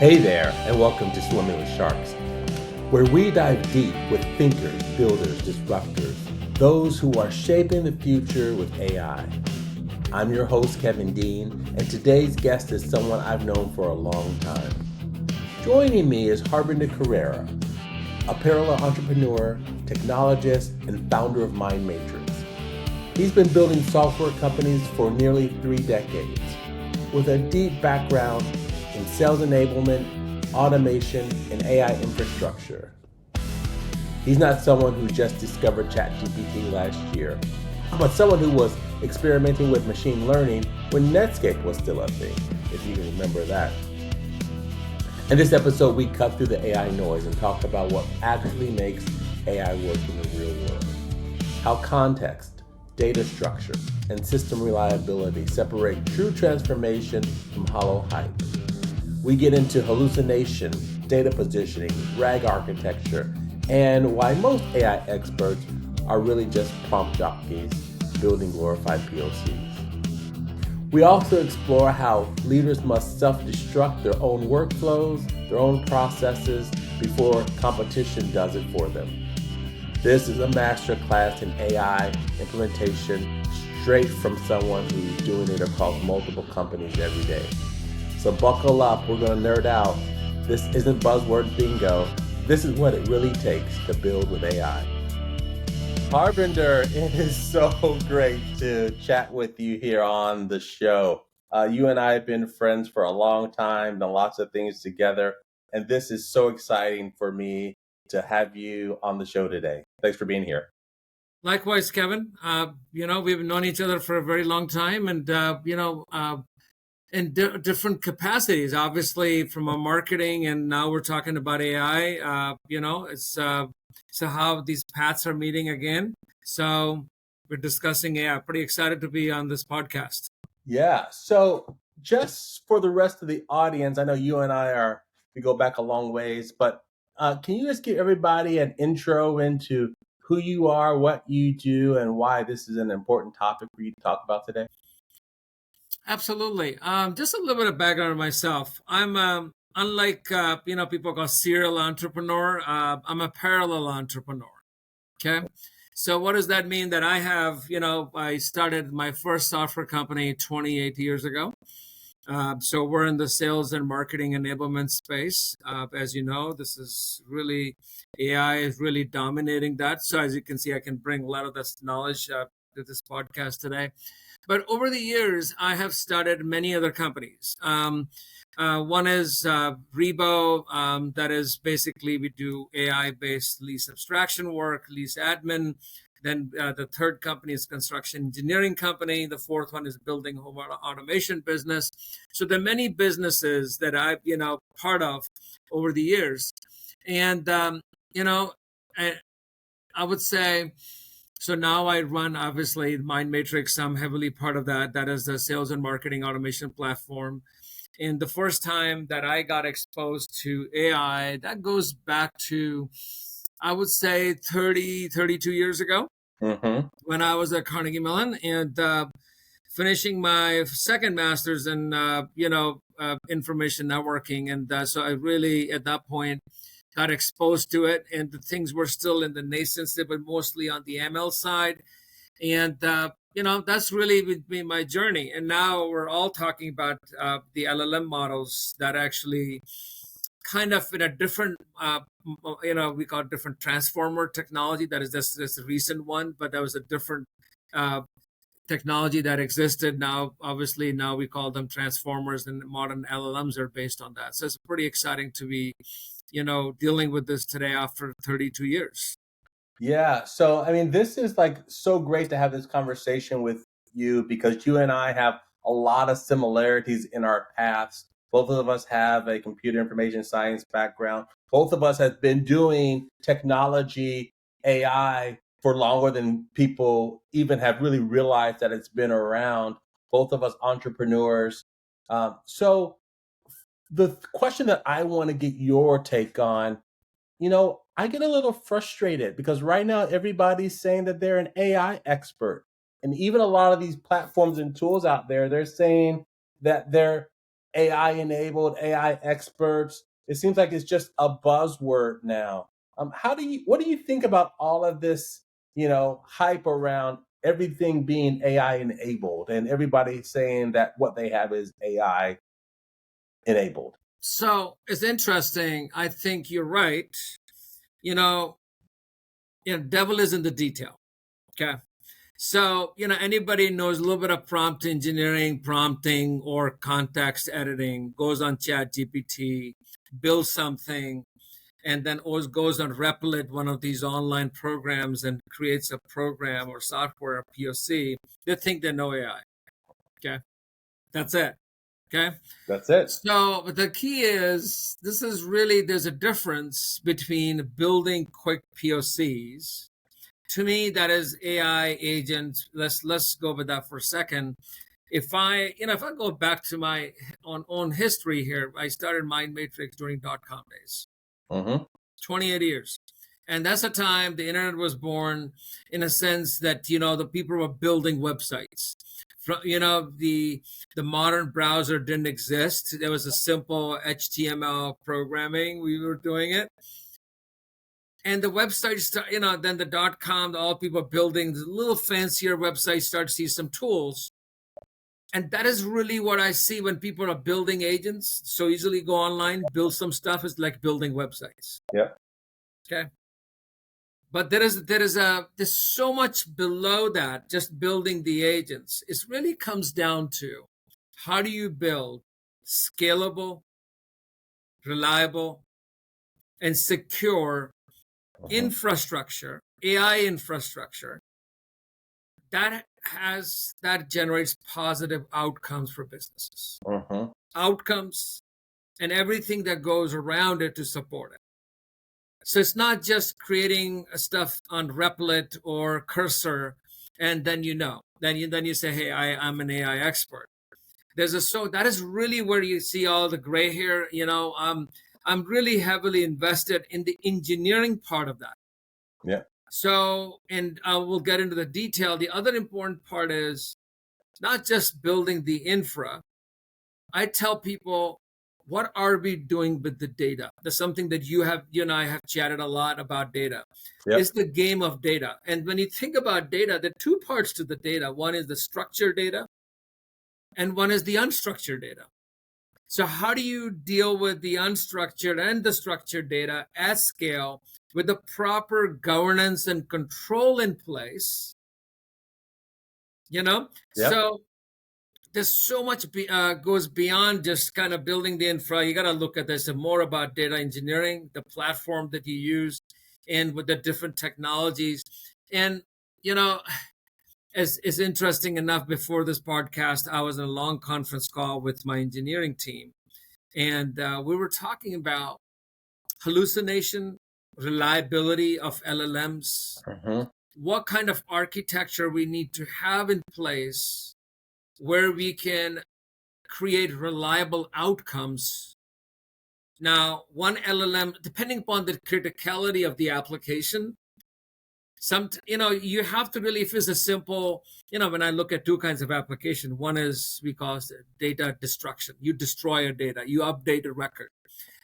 Hey there, and welcome to Swimming with Sharks, where we dive deep with thinkers, builders, disruptors, those who are shaping the future with AI. I'm your host, Kevin Dean, and today's guest is someone I've known for a long time. Joining me is Harbinder Khera, a parallel entrepreneur, technologist, and founder of Mindmatrix. He's been building software companies for nearly 3 decades, with a deep background in sales enablement, automation, and AI infrastructure. He's not someone who just discovered ChatGPT last year, but someone who was experimenting with machine learning when Netscape was still a thing, if you can remember that. In this episode, we cut through the AI noise and talk about what actually makes AI work in the real world. How context, data structure, and system reliability separate true transformation from hollow hype. We get into hallucination, data positioning, RAG architecture, and why most AI experts are really just prompt jockeys building glorified POCs. We also explore how leaders must self-destruct their own workflows, their own processes, before competition does it for them. This is a masterclass in AI implementation straight from someone who's doing it across multiple companies every day. So buckle up, we're going to nerd out. This isn't buzzword bingo. This is what it really takes to build with AI. Harbinder, it is so great to chat with you here on the show. You and I have been friends for a long time, done lots of things together, and this is so exciting for me to have you on the show today. Thanks for being here. Likewise, Kevin. We've known each other for a very long time, and in different capacities. Obviously, from a marketing, and now we're talking about AI. It's so how these paths are meeting again. So we're discussing AI. Pretty excited to be on this podcast. Yeah. So just for the rest of the audience, I know you and we go back a long ways, but can you just give everybody an intro into who you are, what you do, and why this is an important topic for you to talk about today? Absolutely. Just a little bit of background on myself. I'm unlike people call serial entrepreneur. I'm a parallel entrepreneur. Okay. So what does that mean? That I started my first software company 28 years ago. So we're in the sales and marketing enablement space. As you know, this is really, AI is really dominating that. So as you can see, I can bring a lot of this knowledge to this podcast today. But over the years, I have started many other companies. One is Rebo, that is basically we do AI-based lease abstraction work, lease admin. Then the third company is construction engineering company. The fourth one is building home automation business. So there are many businesses that I've part of over the years, and I would say. So now I run obviously Mindmatrix. I'm heavily part of that. That is the sales and marketing automation platform. And the first time that I got exposed to AI, that goes back to, I would say 32 years ago Mm-hmm. when I was at Carnegie Mellon and finishing my second master's in, information networking. And so I really, at that point, got exposed to it, and the things were still in the nascency, but mostly on the ML side. And that's really been my journey. And now we're all talking about the LLM models that actually kind of in a different, we call it different transformer technology. That is just a recent one, but that was a different uh, technology that existed. Now, obviously, now we call them transformers, and modern LLMs are based on that. So it's pretty exciting to be dealing with this today after 32 years. Yeah. So, I mean, this is like so great to have this conversation with you because you and I have a lot of similarities in our paths. Both of us have a computer information science background. Both of us have been doing technology, AI for longer than people even have really realized that it's been around. Both of us entrepreneurs. So, the question that I want to get your take on, I get a little frustrated because right now everybody's saying that they're an AI expert. And even a lot of these platforms and tools out there, they're saying that they're AI enabled, AI experts. It seems like it's just a buzzword now. What do you think about all of this, hype around everything being AI enabled and everybody saying that what they have is AI enabled? So it's interesting. I think you're right. You know, devil is in the detail. Okay. So, anybody knows a little bit of prompt engineering, prompting, or context editing, goes on Chat GPT, builds something, and then always goes on Replit, one of these online programs, and creates a program or software, a POC. They think they know AI. Okay. That's it. Okay. That's it. So, but the key is there's a difference between building quick POCs. To me, that is AI agents. Let's go with that for a second. If I go back to my own history here, I started Mindmatrix during .com days, Mm-hmm. 28 years. And that's the time the internet was born, in a sense that, the people were building websites. The modern browser didn't exist. There was a simple HTML programming. We were doing it. And the website, then the .com, all people building the little fancier websites, start to see some tools. And that is really what I see when people are building agents. So easily go online, build some stuff. It's like building websites. Yeah. Okay. But there's so much below that, just building the agents. It really comes down to how do you build scalable, reliable, and secure infrastructure, AI infrastructure that generates positive outcomes for businesses. Mm-hmm. Outcomes and everything that goes around it to support it. So it's not just creating stuff on Replit or Cursor, and then then you say, "Hey, I'm an AI expert." That is really where you see all the gray hair. I'm really heavily invested in the engineering part of that. Yeah. So, and we'll get into the detail. The other important part is not just building the infra. I tell people, what are we doing with the data? That's something that you and I have chatted a lot about data. Yep. It's the game of data. And when you think about data, there are two parts to the data. One is the structured data, and one is the unstructured data. So how do you deal with the unstructured and the structured data at scale with the proper governance and control in place? Yep. So there's so much goes beyond just kind of building the infra. You got to look at this and more about data engineering, the platform that you use, and with the different technologies. And it's interesting enough, before this podcast, I was in a long conference call with my engineering team, and we were talking about hallucination, reliability of LLMs, Mm-hmm. what kind of architecture we need to have in place where we can create reliable outcomes. Now, one LLM, depending upon the criticality of the application, you have to really, if it's a simple, when I look at two kinds of application, one is, we call it data destruction. You destroy a data, you update a record.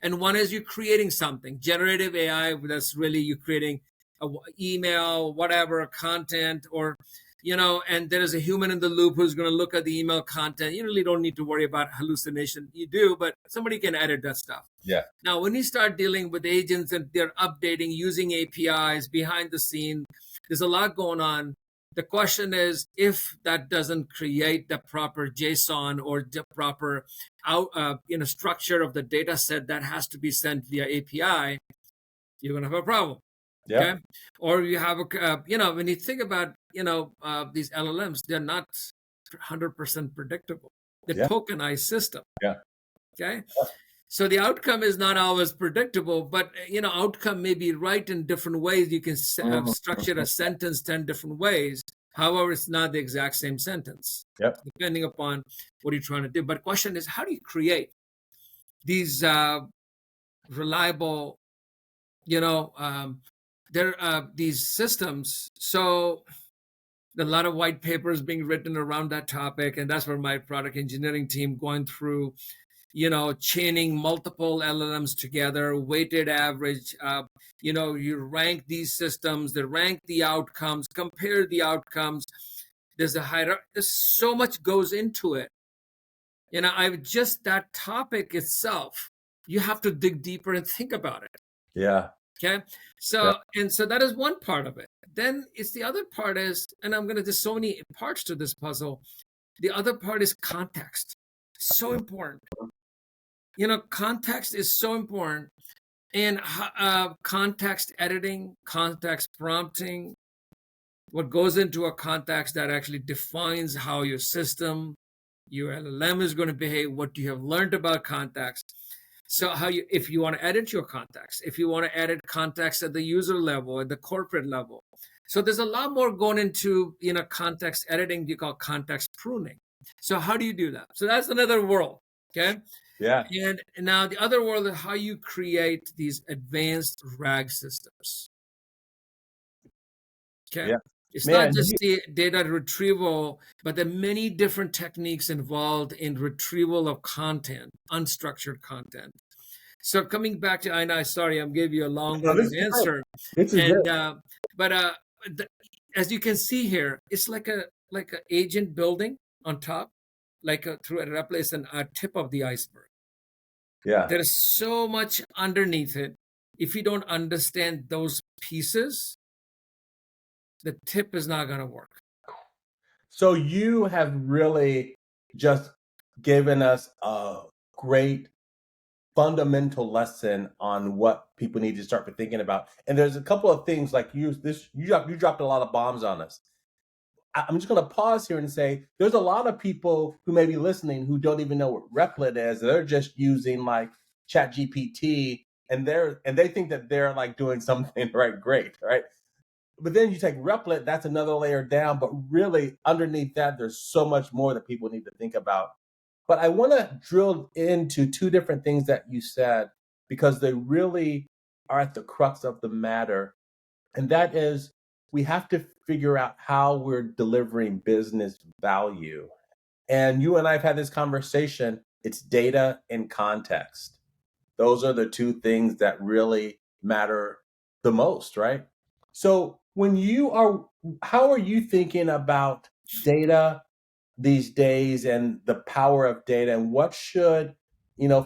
And one is you creating something, generative AI, that's really you creating a email, whatever, content, or, and there is a human in the loop who's going to look at the email content. You really don't need to worry about hallucination. You do, but somebody can edit that stuff. Yeah. Now, when you start dealing with agents and they're updating using APIs behind the scene, there's a lot going on. The question is, if that doesn't create the proper JSON or the proper structure of the data set that has to be sent via API, you're going to have a problem. Yeah. Okay. Or you have when you think about these LLMs, they're not 100% predictable. They're tokenized system. Yeah. Okay. So the outcome is not always predictable, but outcome may be right in different ways. You can structure a sentence 10 different ways. However, it's not the exact same sentence, depending upon what you're trying to do. But the question is, how do you create these reliable, these systems? So a lot of white papers being written around that topic, and that's where my product engineering team going through chaining multiple LLMs together, weighted average. You rank these systems, they rank the outcomes, compare the outcomes. There's a hierarchy. There's so much goes into it. I've just that topic itself. You have to dig deeper and think about it. Yeah. Okay. Yeah. So that is one part of it. Then it's the other part is, and there's so many parts to this puzzle. The other part is context. So important. Context is so important. And context editing, context prompting, what goes into a context that actually defines how your system, your LLM is going to behave, what you have learned about context. So if you want to edit your context, if you want to edit context at the user level, at the corporate level. So there's a lot more going into, context editing, you call context pruning. So how do you do that? So that's another world. Okay. Yeah. And now the other world is how you create these advanced RAG systems. Okay. Yeah. It's not just the data retrieval, but there are many different techniques involved in retrieval of content, unstructured content. So coming back to, I know, sorry, I'm giving you a long-winded answer. This is and as you can see here, it's like a agent building on top, through a replace a tip of the iceberg. Yeah. There is so much underneath it. If you don't understand those pieces, the tip is not going to work. So you have really just given us a great fundamental lesson on what people need to start thinking about. And there's a couple of things like you dropped a lot of bombs on us. I'm just going to pause here and say there's a lot of people who may be listening who don't even know what Replit is. They're just using like ChatGPT and they think that they're like doing something great. But then you take Replit, that's another layer down. But really underneath that, there's so much more that people need to think about. But I want to drill into two different things that you said, because they really are at the crux of the matter. And that is, we have to figure out how we're delivering business value. And you and I have had this conversation. It's data and context. Those are the two things that really matter the most, right? So how are you thinking about data these days and the power of data, and what should,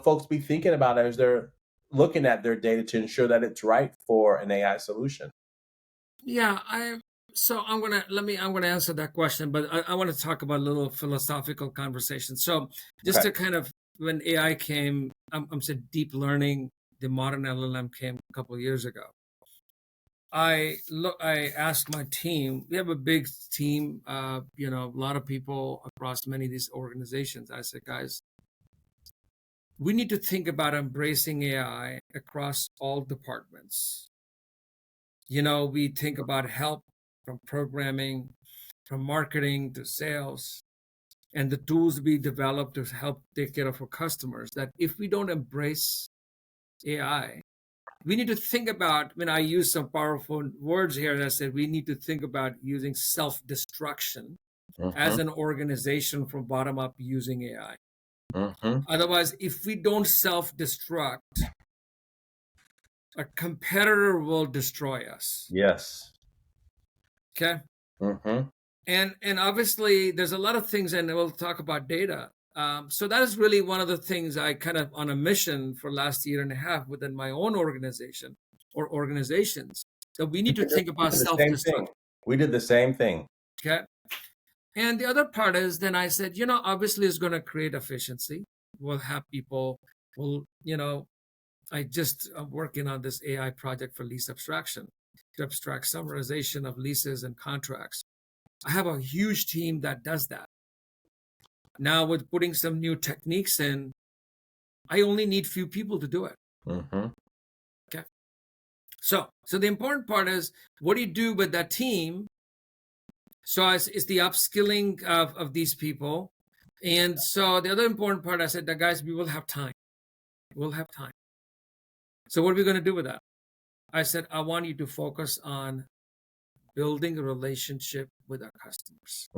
folks be thinking about as they're looking at their data to ensure that it's right for an AI solution? Yeah, I'm gonna answer that question, but I want to talk about a little philosophical conversation. So just to kind of, when AI came, I'm saying deep learning, the modern LLM came a couple of years ago. I asked my team. We have a big team, a lot of people across many of these organizations. I said, guys, we need to think about embracing AI across all departments. We think about help from programming, from marketing to sales, and the tools we develop to help take care of our customers. That if we don't embrace AI, we need to think about, when I use some powerful words here that said we need to think about using self-destruction as an organization from bottom up using AI. Otherwise, if we don't self-destruct, a competitor will destroy us. Yes. Okay. And obviously there's a lot of things, and we'll talk about data. So that is really one of the things I kind of on a mission for last year and a half within my own organization or organizations, that we need to think about self-destruct. We did the same thing. Okay. And the other part is, then I said, obviously it's going to create efficiency. We'll have people I'm working on this AI project for lease abstraction, to abstract summarization of leases and contracts. I have a huge team that does that. Now, with putting some new techniques in, I only need few people to do it. Okay. So the important part is, what do you do with that team? So it's the upskilling of these people. And so the other important part, I said, that guys, we will have time. We'll have time. So what are we going to do with that? I said, I want you to focus on building a relationship with our customers,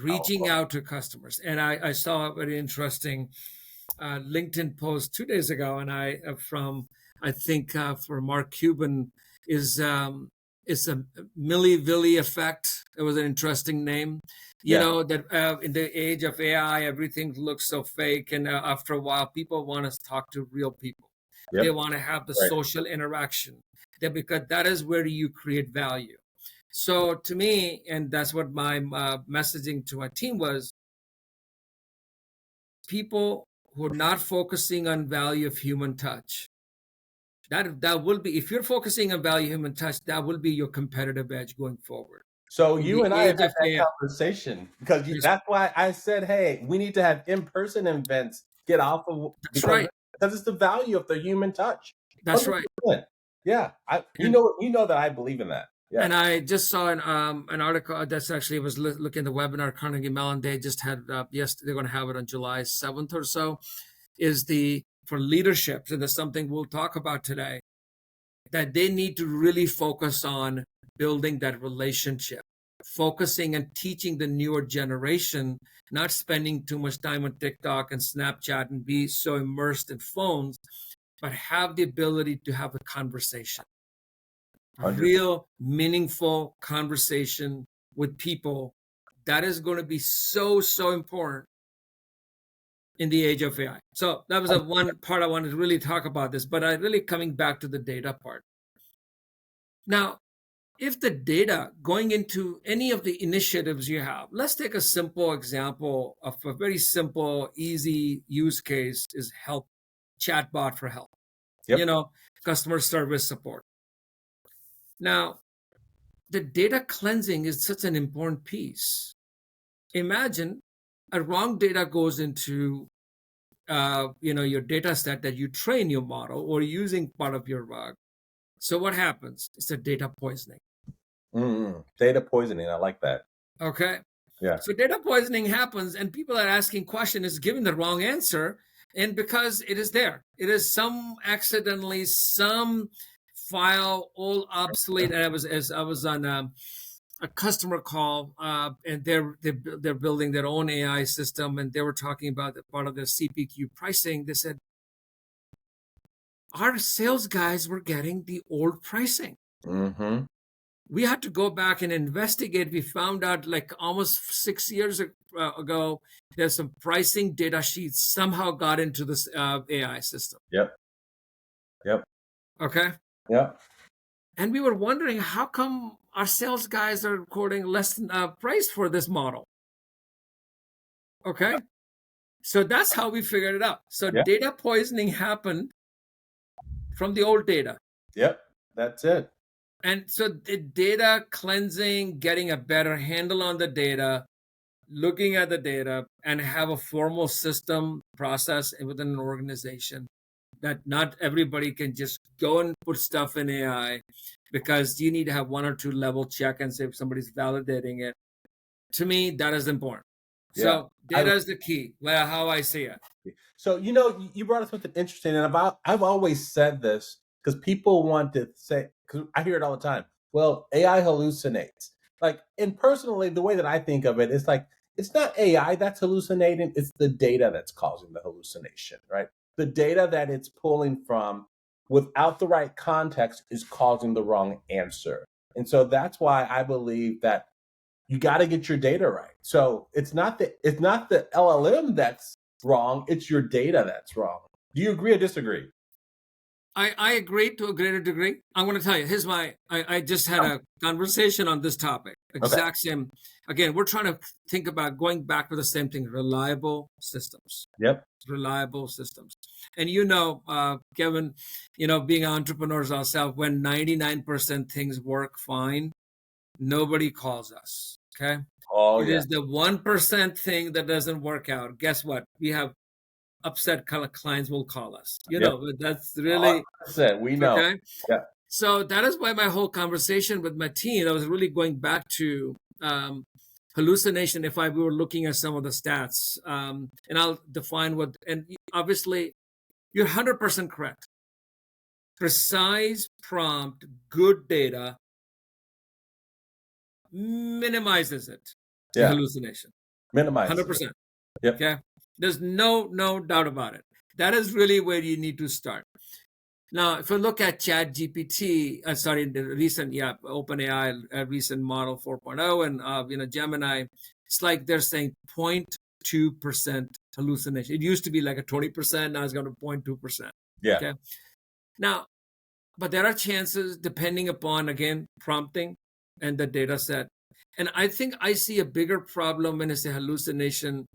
reaching out to customers. And I saw a very interesting LinkedIn post 2 days ago, and I think for Mark Cuban is a Milli effect. It was an interesting name. You Yeah. know that in the age of AI, everything looks so fake, and after a while, people want to talk to real people. They Yep. want to have the Right. social interaction, because that is where you create value. So to me, and that's what my messaging to my team was: people who are not focusing on value of human touch, that will be, if you're focusing on value of human touch, that will be your competitive edge going forward So in you the and I have age had of that AI. conversation because Yes, that's why I said, hey, we need to have in-person events get off of that's right. because it's the value of the human touch. That's right. 100%. Yeah. And You know that I believe in that. Yeah. and I just saw an article that's actually, was looking at the webinar Carnegie Mellon. They just had yes, they're going to have it on July 7th or so. Is the for leadership, and that's something we'll talk about today, that they need to really focus on building that relationship, focusing and teaching the newer generation, not spending too much time on TikTok and Snapchat and be so immersed in phones, but have the ability to have a conversation, 100%. real, meaningful conversation with people. That is going to be so, so important in the age of AI. So that was a one part I wanted to really talk about this, but I really coming back to the data part. Now, if the data going into any of the initiatives you have, let's take a simple example of a very simple, easy use case is help, chatbot for help, Yep. customer service support. Now, the data cleansing is such an important piece. Imagine a wrong data goes into your data set that you train your model or using part of your rug. So what happens? It's a data poisoning. Data poisoning. I like that. Okay. Yeah. So data poisoning happens, and people are asking questions, is giving the wrong answer, and because it is there, it is accidentally some file all obsolete. And I was on a customer call, and they're building their own AI system, and they were talking about the part of their CPQ pricing. They said our sales guys were getting the old pricing. Mm-hmm. We had to go back and investigate. We found out like almost 6 years ago, there's some pricing data sheets somehow got into this AI system. Yep. Yep. Okay. Yep. And we were wondering, how come our sales guys are quoting less than price for this model? Okay. So that's how we figured it out. So Yep. data poisoning happened from the old data. Yep. That's it. And so the data cleansing, getting a better handle on the data, looking at the data, and have a formal system process within an organization, that not everybody can just go and put stuff in AI, because you need to have one or two level check and say if somebody's validating it. To me, that is important. Yeah. So data is the key, how I see it. So, you brought up something interesting, and I've always said this because people want to say, because I hear it all the time. Well, AI hallucinates. And personally, the way that I think of it is like, it's not AI that's hallucinating, it's the data that's causing the hallucination, right? The data that it's pulling from without the right context is causing the wrong answer. And so that's why I believe that you got to get your data right. So it's not the LLM that's wrong, it's your data that's wrong. Do you agree or disagree? I agree to a greater degree. I'm going to tell you, I just had a conversation on this topic. Exact same. Again, we're trying to think about going back to the same thing, reliable systems. Yep. Reliable systems. And Kevin, being entrepreneurs ourselves, when 99% things work fine, nobody calls us. Okay. Oh, It yeah. is the 1% thing that doesn't work out. Guess what? We have upset kind of clients will call us. Yep. That's really 100%. We know. okay. Yeah. So that is why my whole conversation with my team, I was really going back to hallucination. If we were looking at some of the stats, and I'll define and obviously you're 100% correct. Precise prompt, good data minimizes it. The hallucination. Minimize 100%. Yep. Okay. There's no doubt about it. That is really where you need to start. Now, if you look at Chat GPT, sorry, the recent, OpenAI, recent model 4.0 and, Gemini, it's like they're saying 0.2% hallucination. It used to be like a 20%, now it's gone to 0.2%. Yeah. Okay. Now, but there are chances depending upon, again, prompting and the data set. And I think I see a bigger problem when it's a hallucination,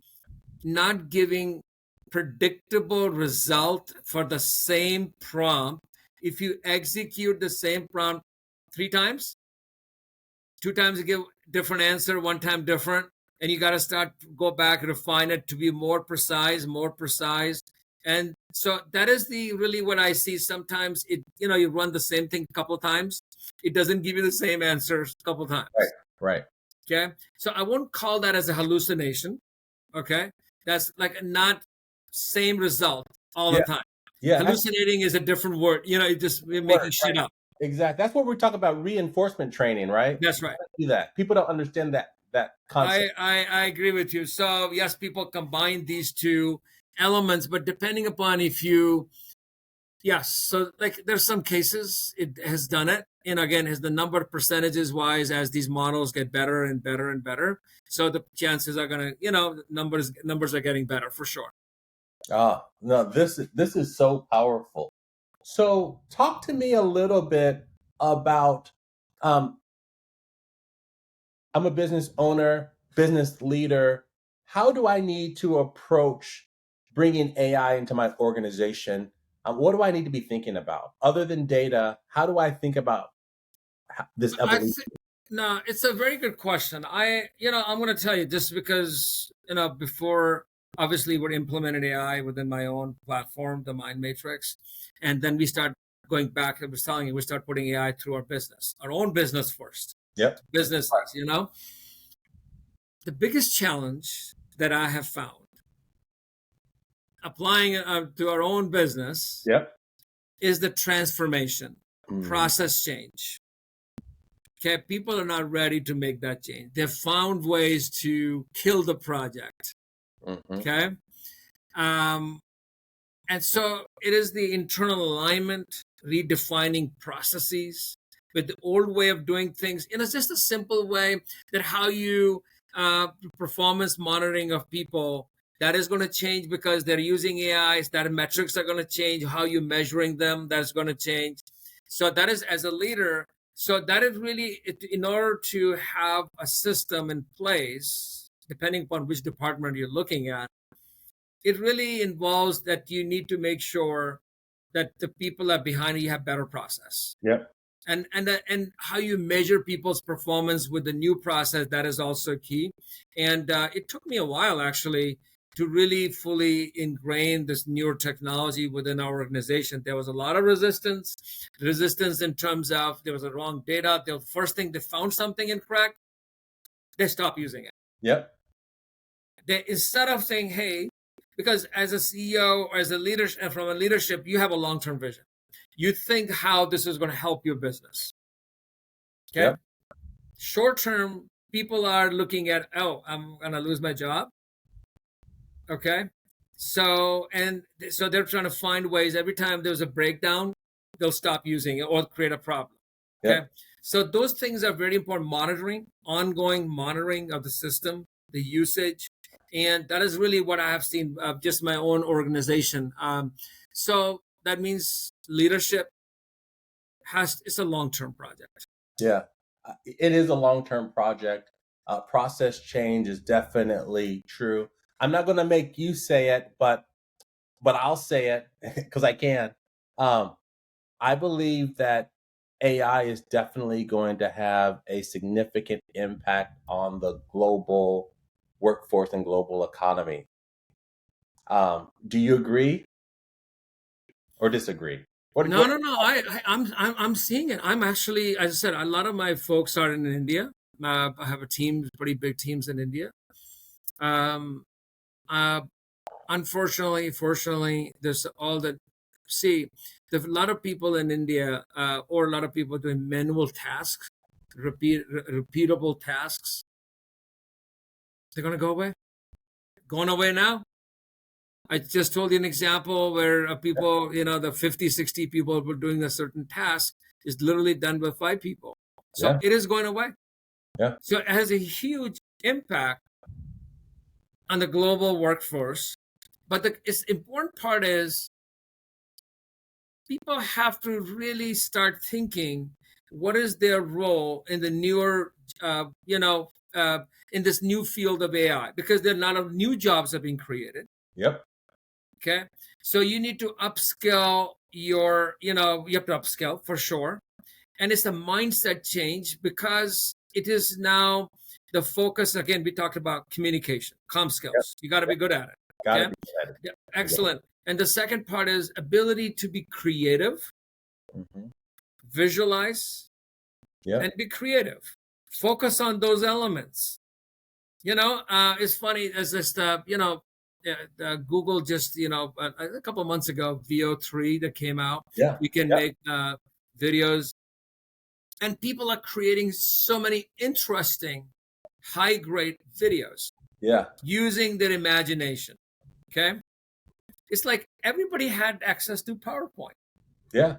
not giving predictable result for the same prompt. If you execute the same prompt 3 times, 2 times you give different answer, 1 time different, and you got to go back and refine it to be more precise. And so that is really what I see. Sometimes you run the same thing a couple of times, it doesn't give you the same answers a couple of times. Right. Okay, so I won't call that as a hallucination. Okay, that's like not same result all the time. Yeah. Hallucinating is a different word. We're making shit up. Exactly. That's what we're talking about, reinforcement training, right? That's right. Do that. People don't understand that concept. I agree with you. So yes, people combine these two elements, but depending upon so like there's some cases it has done it. And again, as the number of percentages wise, as these models get better and better and better, so the chances are gonna, numbers are getting better for sure. Oh, no, this is so powerful. So talk to me a little bit about, I'm a business owner, business leader. How do I need to approach bringing AI into my organization? What do I need to be thinking about? Other than data, how do I think about this evolution? No, it's a very good question. I'm going to tell you just because, before, obviously we're implementing AI within my own platform, the Mindmatrix. And then we start going back, I was telling you, we start putting AI through our own business first. Yep. Businesses, The biggest challenge that I have found applying to our own business is the transformation, process change. Okay, people are not ready to make that change. They've found ways to kill the project. Okay. And so it is the internal alignment, redefining processes with the old way of doing things. It's just a simple way that how you performance monitoring of people, that is going to change because they're using AIs, that metrics are going to change, how you're measuring them, that's going to change. So that is, as a leader, so that is really, in order to have a system in place, depending upon which department you're looking at, it really involves that you need to make sure that the people that are behind you have better process. Yep. And how you measure people's performance with the new process, that is also key. And it took me a while actually to really fully ingrain this newer technology within our organization. There was a lot of resistance in terms of there was a wrong data. The first thing they found something incorrect, they stopped using it. Yep. Instead of saying, hey, because as a CEO or as a leader, and from a leadership, you have a long-term vision. You think how this is going to help your business. Okay. Yep. Short-term, people are looking at, I'm going to lose my job. Okay. So they're trying to find ways. Every time there's a breakdown, they'll stop using it or create a problem. Okay. Yep. So those things are very important. Ongoing monitoring of the system, the usage. And that is really what I have seen just my own organization. So that means leadership it's a long-term project. Yeah, it is a long-term project. Process change is definitely true. I'm not going to make you say it, but I'll say it because I can. I believe that AI is definitely going to have a significant impact on the global workforce and global economy. Do you agree or disagree? No. I'm seeing it. I'm actually, as I said, a lot of my folks are in India. I have a team, pretty big teams in India. Unfortunately, fortunately, there's all that. See, there's a lot of people in India, or a lot of people doing manual tasks, repeatable tasks. They're going to go away. Going away now. I just told you an example where people, the 50, 60 people were doing a certain task is literally done by 5 people. So Yeah. it is going away. Yeah. So it has a huge impact on the global workforce. But the important part is people have to really start thinking what is their role in the newer, in this new field of AI, because there are a lot of new jobs have been created. Yep. Okay. So you need to upskill you have to upskill for sure. And it's a mindset change because it is now the focus. Again, we talked about communication, comm Yep. skills. You got to be good at it. Gotta Okay. be better. Yeah, excellent. And the second part is ability to be creative, Mm-hmm. visualize, Yeah. and be creative. Focus on those elements. It's funny as this, Google just, a couple of months ago, VO3 that came out. Yeah. You can Yeah. make videos, and people are creating so many interesting, high grade videos Yeah. using their imagination. Okay. It's like everybody had access to PowerPoint, Yeah.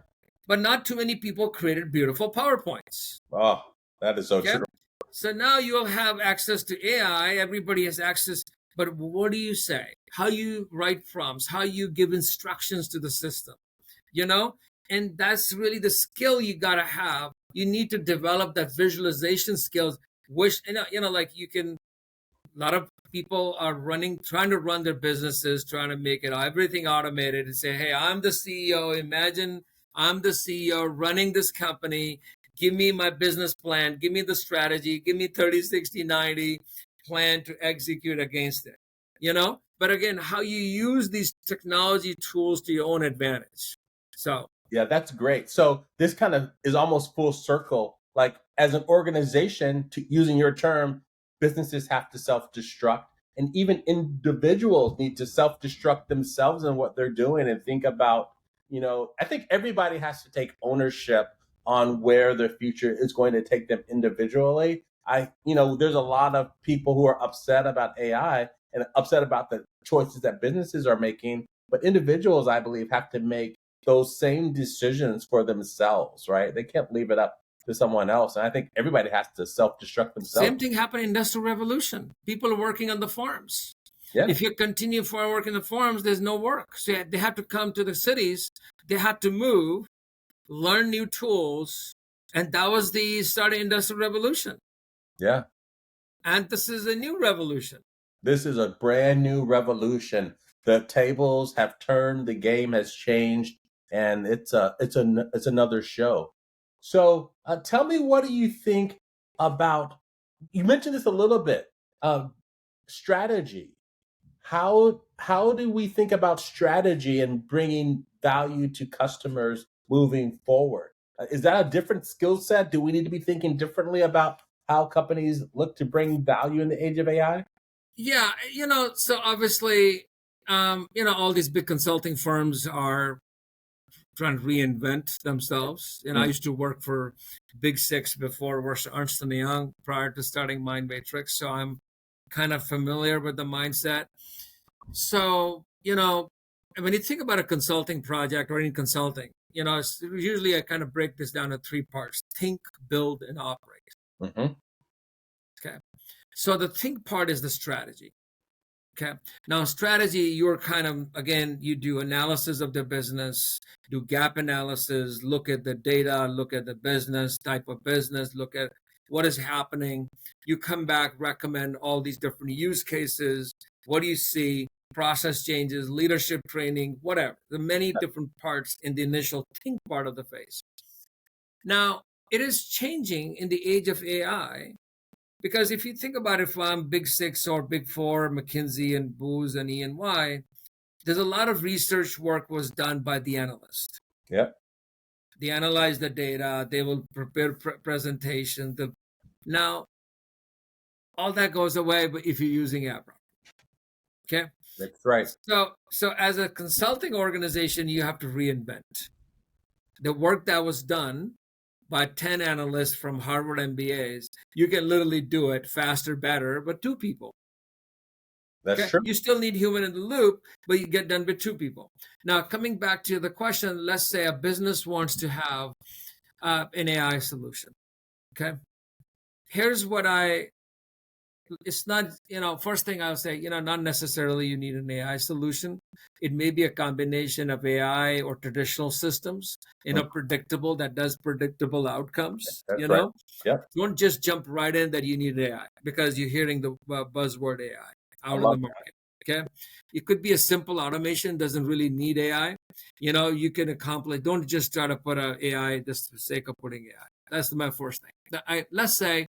but not too many people created beautiful PowerPoints. Oh, that is so Okay. true. So now you'll have access to AI. Everybody has access. But what do you say? How you write prompts, how you give instructions to the system, And that's really the skill you got to have. You need to develop that visualization skills, which, like a lot of people are trying to run their businesses, trying to make it everything automated and say, hey, I'm the CEO. Imagine I'm the CEO running this company. Give me my business plan. Give me the strategy. Give me 30, 60, 90 plan to execute against it. But again, how you use these technology tools to your own advantage. So Yeah, that's great. So this kind of is almost full circle. Like as an organization, to using your term, businesses have to self-destruct, and even individuals need to self-destruct themselves in what they're doing and think about, I think everybody has to take ownership on where their future is going to take them individually. There's a lot of people who are upset about AI and upset about the choices that businesses are making, but individuals, I believe, have to make those same decisions for themselves, right? They can't leave it up to someone else. And I think everybody has to self-destruct themselves. same thing happened in Industrial Revolution. People are working on the farms. Yeah. If you continue for work in the farms, there's no work. So they have to come to the cities. They had to move, learn new tools. And that was the start of Industrial Revolution. Yeah. And this is a new revolution. This is a brand new revolution. The tables have turned, the game has changed, and it's another show. So tell me, what do you think about, you mentioned this a little bit, strategy. How do we think about strategy and bringing value to customers moving forward? Is that a different skill set? Do we need to be thinking differently about how companies look to bring value in the age of AI? Yeah, so obviously, all these big consulting firms are trying to reinvent themselves. I used to work for Big Six before, Ernst & Young, prior to starting Mindmatrix. So I'm kind of familiar with the mindset. So, when you think about a consulting project or any consulting, it's usually I kind of break this down to 3 parts: think, build, and operate. Mm-hmm. Okay. So the think part is the strategy. Okay. Now, strategy, you're kind of, again, you do analysis of the business, do gap analysis, look at the data, look at the business, type of business, look at what is happening. You come back, recommend all these different use cases. What do you see? Process changes, leadership training, whatever. The many different parts in the initial think part of the phase. Now, it is changing in the age of AI. Because if you think about it from Big Six or Big Four, McKinsey and Booz and E&Y, there's a lot of research work was done by the analyst. Yeah. They analyze the data. They will prepare presentations. Now, all that goes away if you're using Abra. Okay? That's right. So as a consulting organization, you have to reinvent. The work that was done by 10 analysts from Harvard MBAs, you can literally do it faster, better, but 2 people. That's Okay, true. you still need human in the loop, but you get done with two people. Now, coming back to the question, let's say a business wants to have an AI solution. Okay, here's what it's not, first thing I'll say, not necessarily you need an AI solution. It may be a combination of AI or traditional systems, Mm, predictable, that does predictable outcomes. that's right. Yep. Don't just jump right in that you need AI because you're hearing the buzzword AI I out in the love market. Okay. It could be a simple automation, doesn't really need AI. You can accomplish, don't just try to put a AI just for the sake of putting AI. That's my first thing. Let's say,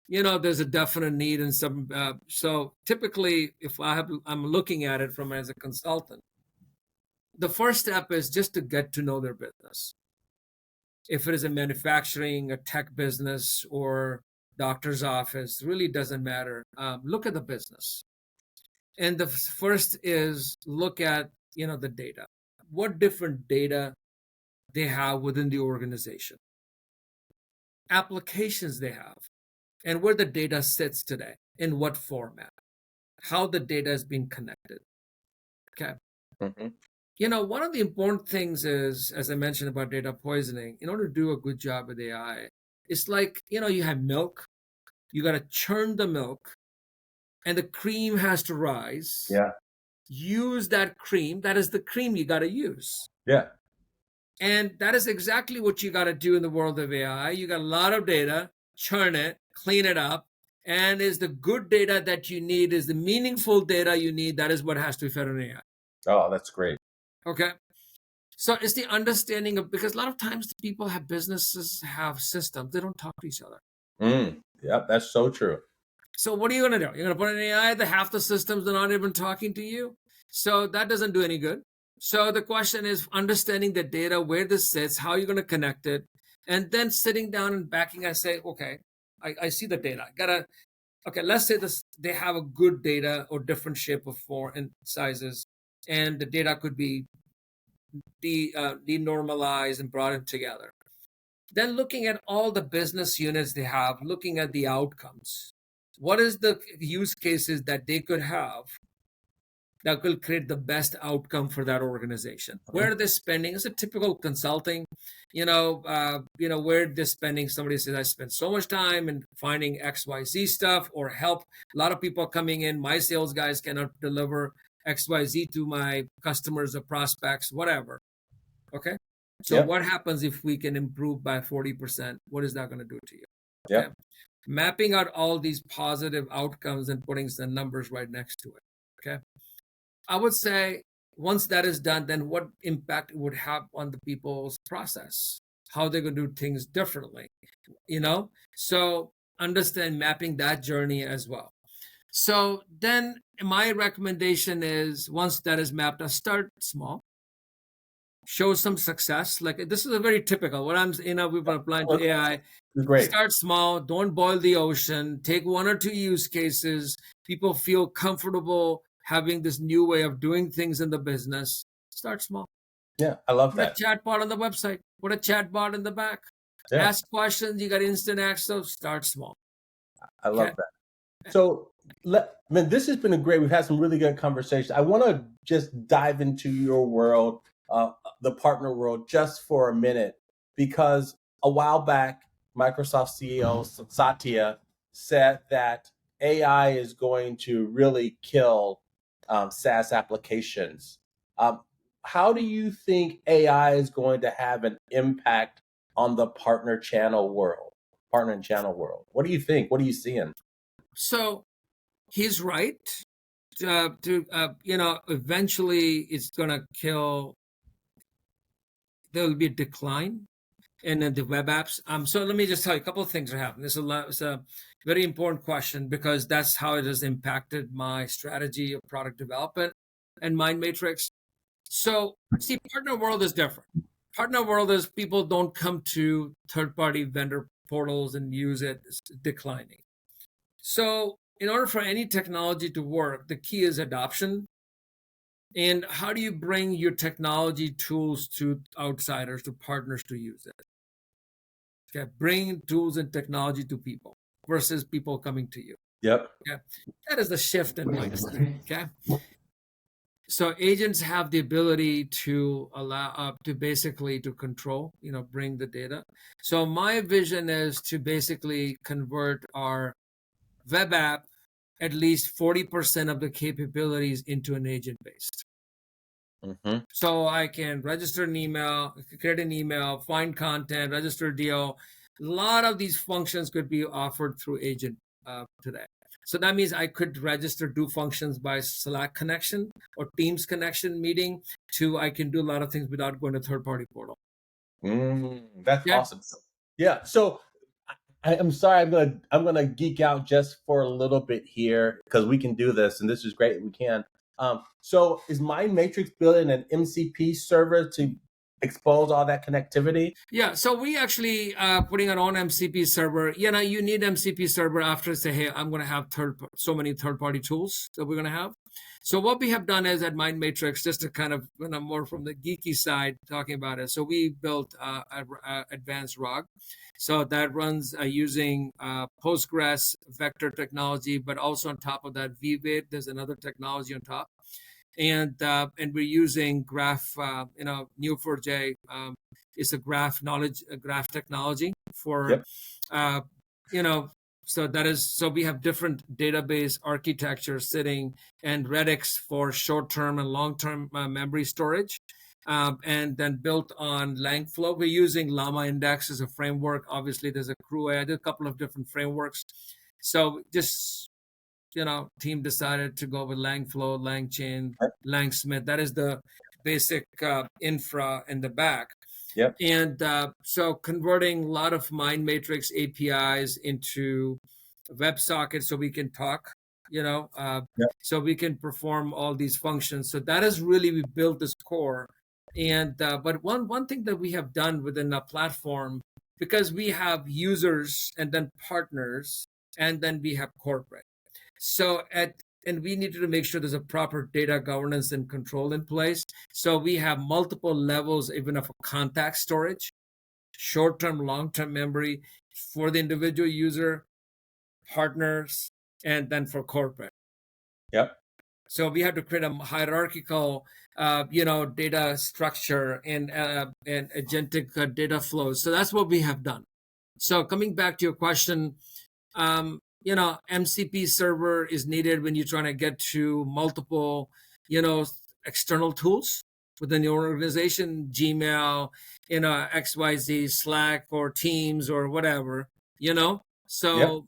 there's a definite need in some, so typically if I'm looking at it from as a consultant, the first step is just to get to know their business. If it is a manufacturing, a tech business, or doctor's office, really doesn't matter. Look at the business. And the first is look at, the data. What different data they have within the organization, applications they have, and where the data sits today, in what format, how the data is being connected. Okay. hmm One of the important things is, as I mentioned about data poisoning, in order to do a good job with AI, it's like, you have milk, you got to churn the milk, and the cream has to rise. Yeah. Use that cream. That is the cream you got to use. Yeah. And that is exactly what you got to do in the world of AI. You got a lot of data, churn it, clean it up. And is the good data that you need, is the meaningful data you need, that is what has to be fed on AI. Oh, that's great. Okay. So it's the understanding of, because a lot of times people have businesses, have systems, they don't talk to each other. Yep, that's so true. So what are you going to do? You're going to put an AI that half the systems are not even talking to you? So that doesn't do any good. So the question is understanding the data, where this sits, how you're going to connect it, and then sitting down and backing and say, okay, I see the data. Okay, let's say they have a good data or different shape of form and sizes, and the data could be denormalized and brought in together. Then looking at all the business units they have, looking at the outcomes. What is the use cases that they could have that will create the best outcome for that organization? Where are they spending? It's a typical consulting, where they're spending. Somebody says, I spent so much time in finding XYZ stuff or help. A lot of people are coming in. My sales guys cannot deliver XYZ to my customers or prospects, whatever. Okay. So Yep. what happens if we can improve by 40%? What is that going to do to you? Yep. Okay. Mapping out all these positive outcomes and putting some numbers right next to it. Okay. I would say once that is done, then what impact it would have on the people's process, how they're going to do things differently, So understand mapping that journey as well. So then my recommendation is once that is mapped, start small. Show some success. Like this is a very typical what we've been applying to AI. Great. Start small, don't boil the ocean, take one or two use cases. People feel comfortable having this new way of doing things in the business. Start small. Yeah, I love Put that. a chatbot on the website, put a chatbot in the back. Yeah. Ask questions, you got instant access. Start small. I love that. So, this has been a great. We've had some really good conversations. I want to just dive into your world, the partner world, just for a minute, because a while back, Microsoft CEO Satya said that AI is going to really kill SaaS applications. How do you think AI is going to have an impact on the partner and channel world? What do you think? What are you seeing? So he's right. Eventually it's going to kill. There will be a decline in the web apps. So let me just tell you a couple of things are happening. It's a very important question because that's how it has impacted my strategy of product development and Mindmatrix. So see, partner world is different. Partner world is people don't come to third-party vendor portals and use it. It's declining. So in order for any technology to work, the key is adoption. And how do you bring your technology tools to outsiders, to partners to use it? Okay, bring tools and technology to people versus people coming to you. Yep. Okay. That is the shift in mindset. Okay. So agents have the ability to allow to basically to control, bring the data. So my vision is to basically convert our web app at least 40% of the capabilities into an agent based. Mm-hmm. So I can register an email, create an email, find content, register a deal. A lot of these functions could be offered through agent today. So that means I could register, do functions by Slack connection or Teams connection meeting to I can do a lot of things without going to third party portal. That's Yeah. awesome. Yeah. So I'm sorry, I'm gonna geek out just for a little bit here because we can do this, and this is great. We can. So is Mindmatrix building an MCP server to expose all that connectivity? Yeah, so we actually putting our own MCP server. You need MCP server after say, hey, I'm going to have so many third party tools that we're going to have. So what we have done is at MindMatrix, just to kind of more from the geeky side talking about it. So we built advanced ROG, so that runs using Postgres vector technology, but also on top of that VBIT, there's another technology on top, and we're using Graph, Neo4j. Is a graph technology for, Yep. uh, you know, so we have different database architecture sitting and Redux for short-term and long-term memory storage. And then built on Langflow. We're using Llama Index as a framework. Obviously, there's a crew. I did a couple of different frameworks. So just team decided to go with Langflow, LangChain, Langsmith. That is the basic infra in the back. Yep. And so converting a lot of MindMatrix APIs into WebSockets so we can talk, Yep. so we can perform all these functions. So that is really, we built this core. And but one thing that we have done within the platform, because we have users and then partners, and then we have corporate. And we needed to make sure there's a proper data governance and control in place. So we have multiple levels, even of contact storage, short-term, long-term memory for the individual user, partners, and then for corporate. Yep. So we have to create a hierarchical, data structure and agentic data flows. So that's what we have done. So coming back to your question, MCP server is needed when you're trying to get to multiple, external tools within your organization, Gmail, XYZ, Slack or Teams or whatever, So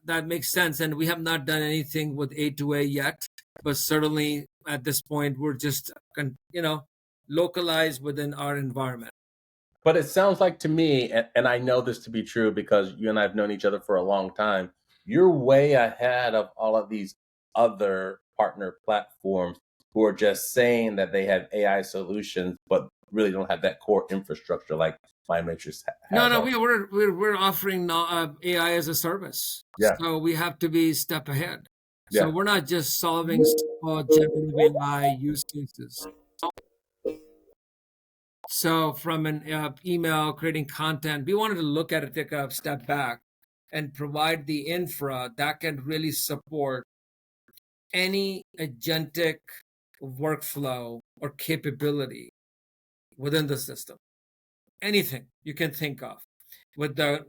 that makes sense. And we have not done anything with A2A yet, but certainly at this point, we're just, localized within our environment. But it sounds like to me, and I know this to be true because you and I have known each other for a long time, you're way ahead of all of these other partner platforms who are just saying that they have AI solutions, but really don't have that core infrastructure like MindMatrix has. No, we're offering AI as a service. Yeah. So we have to be step ahead. So Yeah. we're not just solving generative AI use cases. So from an email, creating content, we wanted to look at it, take a step back, and provide the infra that can really support any agentic workflow or capability within the system. Anything you can think of with the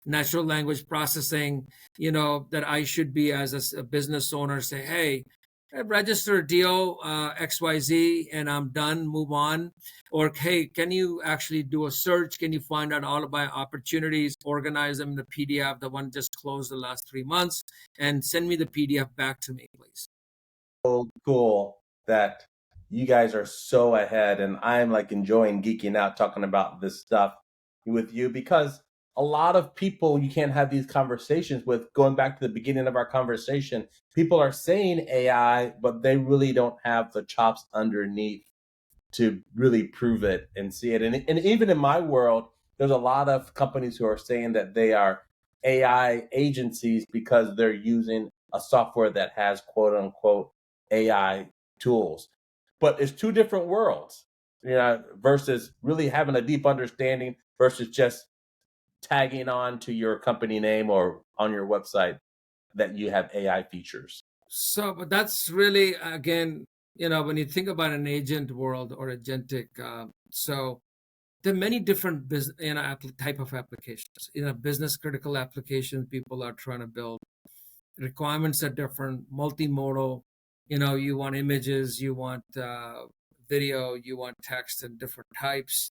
natural language processing, that I should be as a business owner say, hey, register a deal XYZ and I'm done, move on. Or, hey, can you actually do a search? Can you find out all of my opportunities, organize them in a PDF, the one just closed the last 3 months, and send me the PDF back to me, please. So cool that you guys are so ahead, and I'm like enjoying geeking out talking about this stuff with you because a lot of people you can't have these conversations with. Going back to the beginning of our conversation, people are saying AI, but they really don't have the chops underneath to really prove it and see it. And even in my world, there's a lot of companies who are saying that they are AI agencies because they're using a software that has quote unquote AI tools. But it's two different worlds, versus really having a deep understanding versus just tagging on to your company name or on your website that you have AI features? So, but that's really, again, when you think about an agent world or agentic, so there are many different business, type of applications. Business critical applications people are trying to build. Requirements are different, multimodal. You want images, you want video, you want text and different types.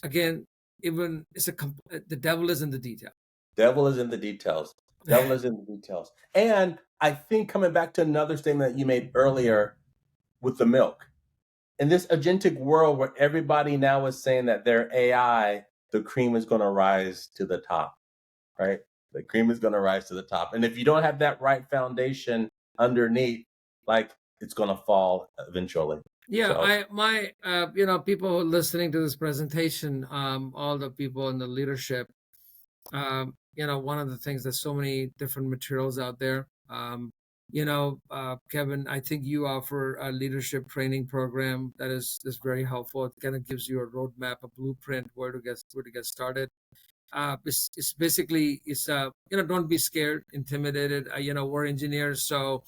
Again, even the devil is in the detail. Devil is in the details. Devil is in the details. And I think coming back to another statement that you made earlier with the milk, in this agentic world where everybody now is saying that their AI, the cream is going to rise to the top, right? The cream is going to rise to the top. And if you don't have that right foundation underneath, like it's going to fall eventually. Yeah, So people listening to this presentation, all the people in the leadership, one of the things, there's so many different materials out there. Kevin, I think you offer a leadership training program that is very helpful. It kind of gives you a roadmap, a blueprint where to get started. It's basically don't be scared, intimidated. We're engineers, so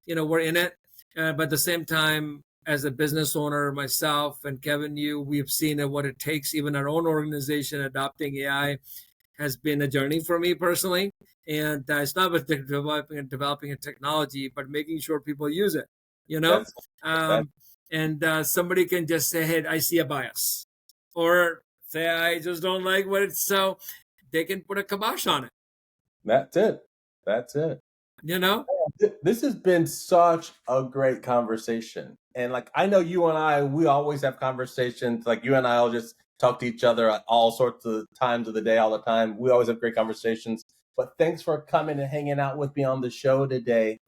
we're in it, but at the same time, as a business owner myself and Kevin, we've seen what it takes. Even our own organization adopting AI has been a journey for me personally, and it's not about developing a technology, but making sure people use it. that's that, And somebody can just say, "Hey, I see a bias," or say, "I just don't like what it's," so they can put a kibosh on it. that's it. That's it. This has been such a great conversation. And like, I know you and I, we always have conversations. Like, you and I will just talk to each other at all sorts of times of the day, all the time. We always have great conversations. But thanks for coming and hanging out with me on the show today.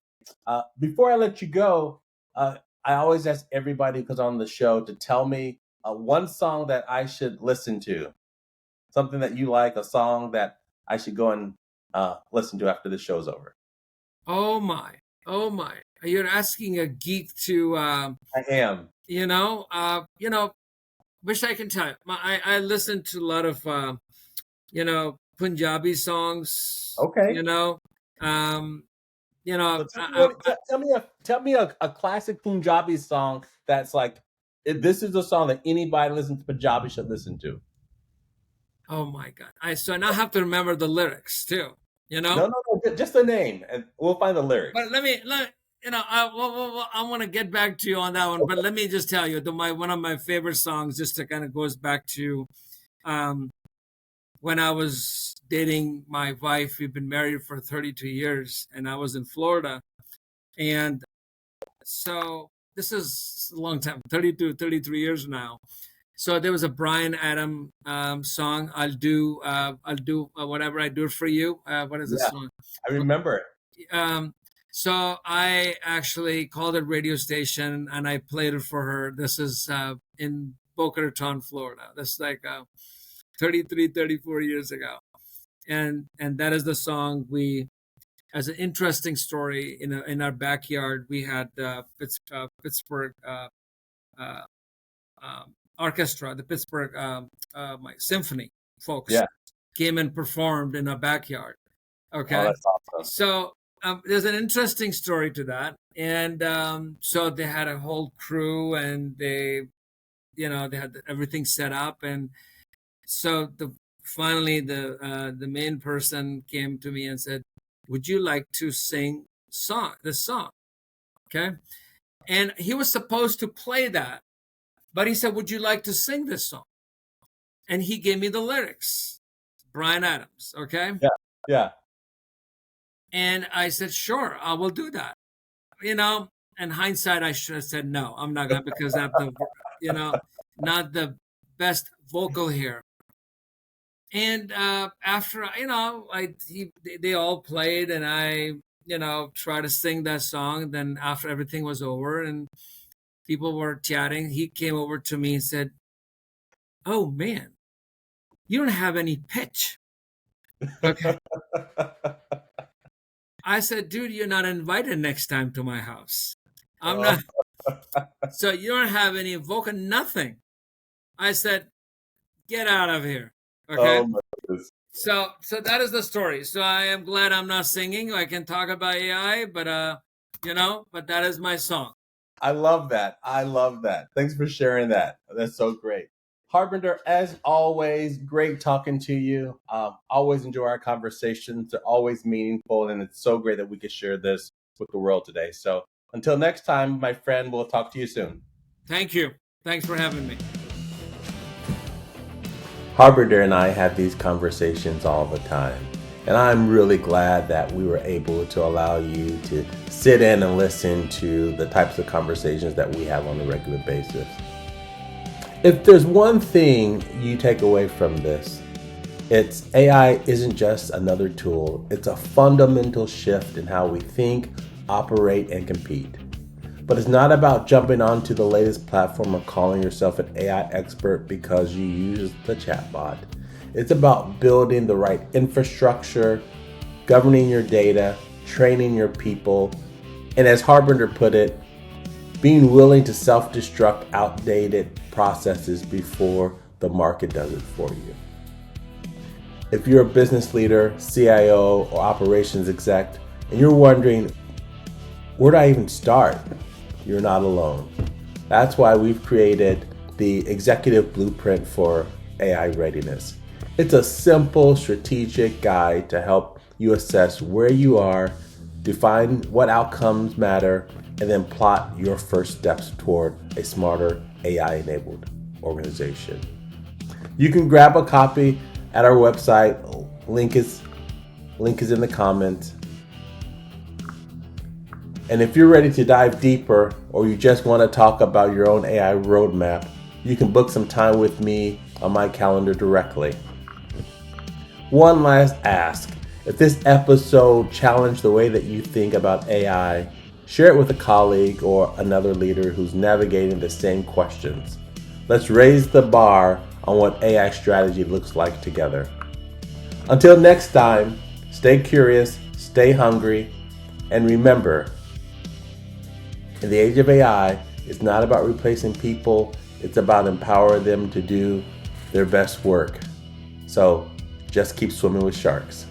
Before I let you go, I always ask everybody who's on the show to tell me one song that I should listen to, something that you like, a song that I should go and listen to after the show's over. Oh my, oh my! You're asking a geek to. I am. Wish I can tell you. I listen to a lot of Punjabi songs. Okay. Um, So tell me a classic Punjabi song that's like, this is a song that anybody listening to Punjabi should listen to. Oh my God! So I now have to remember the lyrics too. No, just the name, and we'll find the lyrics. But I want to get back to you on that one. But let me just tell you, one of my favorite songs, just to kind of goes back to when I was dating my wife. We've been married for 32 years, and I was in Florida. And so this is a long time, 32, 33 years now. So there was a Bryan Adams song. I'll do whatever I do for you. What is this song? I remember it. So I actually called a radio station and I played it for her. This is in Boca Raton, Florida. That's like 33, 34 years ago. And that is the song we, as an interesting story, in our backyard, we had Pittsburgh orchestra, the Pittsburgh symphony folks came and performed in our backyard. Okay. Oh, that's awesome. So there's an interesting story to that. And so they had a whole crew and they had everything set up. And so finally the main person came to me and said, "Would you like to sing this song?" Okay. And he was supposed to play that, but he said, "Would you like to sing this song?" And he gave me the lyrics, Bryan Adams. Okay. Yeah. And I said, "Sure, I will do that." In hindsight, I should have said, "No, I'm not going to," because I'm not the best vocal here. And after, they all played and I, tried to sing that song. Then after everything was over and people were chatting, he came over to me and said, "Oh man, you don't have any pitch." Okay. I said, "Dude, you're not invited next time to my house. I'm not." So you don't have any vocal, nothing. I said, "Get out of here." Okay. Oh my goodness. So that is the story. So I am glad I'm not singing. I can talk about AI, but but that is my song. I love that. I love that. Thanks for sharing that. That's so great. Harbinder, as always, great talking to you. Always enjoy our conversations. They're always meaningful, and it's so great that we could share this with the world today. So until next time, my friend, we'll talk to you soon. Thank you. Thanks for having me. Harbinder and I have these conversations all the time. And I'm really glad that we were able to allow you to sit in and listen to the types of conversations that we have on a regular basis. If there's one thing you take away from this, it's AI isn't just another tool. It's a fundamental shift in how we think, operate, and compete. But it's not about jumping onto the latest platform or calling yourself an AI expert because you use the chatbot. It's about building the right infrastructure, governing your data, training your people, and as Harbinder put it, being willing to self-destruct outdated processes before the market does it for you. If you're a business leader, CIO, or operations exec, and you're wondering, where do I even start? You're not alone. That's why we've created the Executive Blueprint for AI Readiness. It's a simple, strategic guide to help you assess where you are, define what outcomes matter, and then plot your first steps toward a smarter AI-enabled organization. You can grab a copy at our website. Link is in the comments. And if you're ready to dive deeper, or you just want to talk about your own AI roadmap, you can book some time with me on my calendar directly. One last ask. If this episode challenged the way that you think about AI, share it with a colleague or another leader who's navigating the same questions. Let's raise the bar on what AI strategy looks like together. Until next time, stay curious, stay hungry, and remember, in the age of AI, it's not about replacing people, it's about empowering them to do their best work. So just keep swimming with sharks.